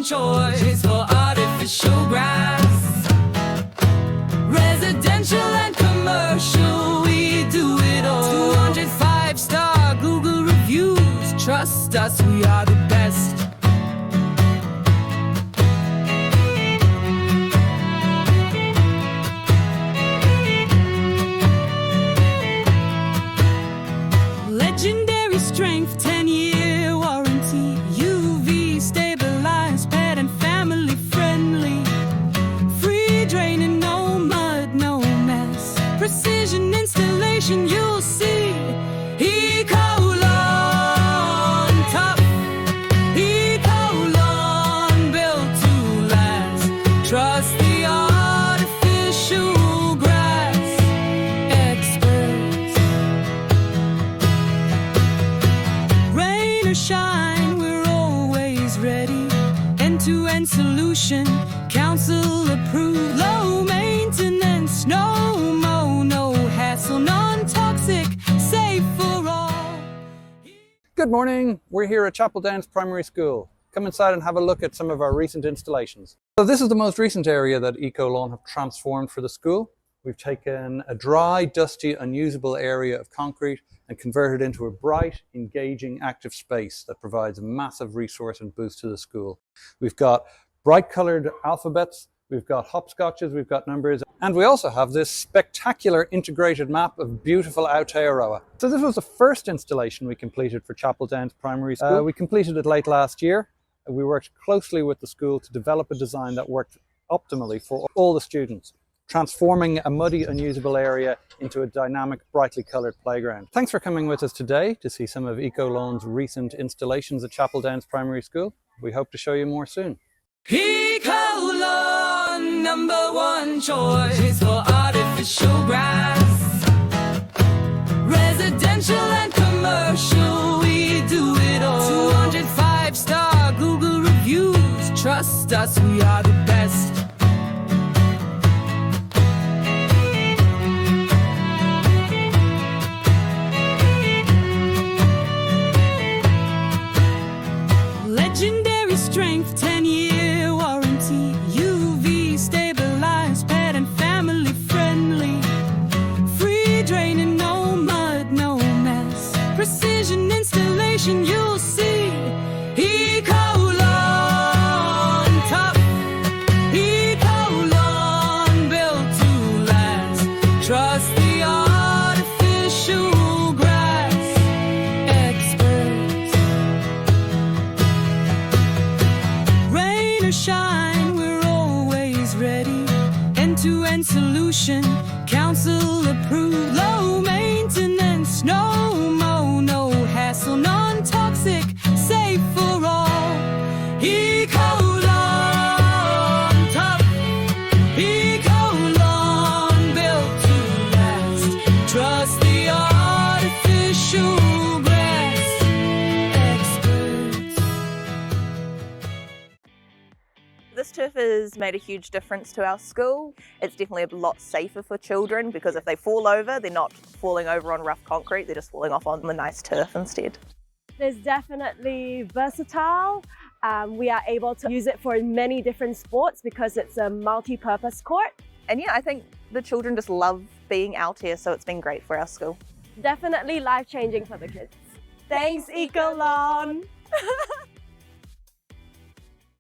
choice for artificial grass. Residential and commercial, we do it all. 205-star Google reviews, trust us, we are the best. Legendary strength, 10-year warranty, UV stabilized, pet and family friendly, free draining, no mud, no mess, precision installation, you'll see. Eco-Lawn, tough, Eco-Lawn, built to last, trust the artificial grass experts. Rain or shine, we're always ready. End-to-end solution, council approved, low maintenance, no mow, no hassle, non-toxic, safe for all. Good morning, we're here at Chapel Downs Primary School. Come inside and have a look at some of our recent installations. So this is the most recent area that Eco-Lawn have transformed for the school. We've taken a dry, dusty, unusable area of concrete and converted it into a bright, engaging, active space that provides a massive resource and boost to the school. We've got bright coloured alphabets, we've got hopscotches, we've got numbers, and we also have this spectacular integrated map of beautiful Aotearoa. So this was the first installation we completed for Chapel Downs Primary School. We completed it late last year. We worked closely with the school to develop a design that worked optimally for all the students, transforming a muddy, unusable area into a dynamic, brightly coloured playground. Thanks for coming with us today to see some of Eco-Lawn's recent installations at Chapel Downs Primary School. We hope to show you more soon. Eco-Lawn, number one choice for artificial grass. Residential and commercial, we do it all. 205-star Google reviews, trust us, we are the best. Legendary strength, 10-year warranty, UV stabilized, pet and family friendly, free draining, no mud, no mess, precision installation, you'll see. Eco-Lawn, tough, Eco-Lawn, built to last, trust the artificial grass experts. Rain or shine, we're always ready. End-to-end solution, council approved, low maintenance, no mow, no hassle, non-toxic, safe for all. Eco-Lawn, tough, Eco-Lawn, built to last, trust the artificial grass experts. This turf has made a huge difference to our school. It's definitely a lot safer for children because if they fall over, they're not falling over on rough concrete, they're just falling off on the nice turf instead. It's definitely versatile. We are able to use it for many different sports because it's a multi-purpose court. And yeah, I think the children just love being out here, so it's been great for our school. Definitely life-changing for the kids. Thanks, Eco-Lawn!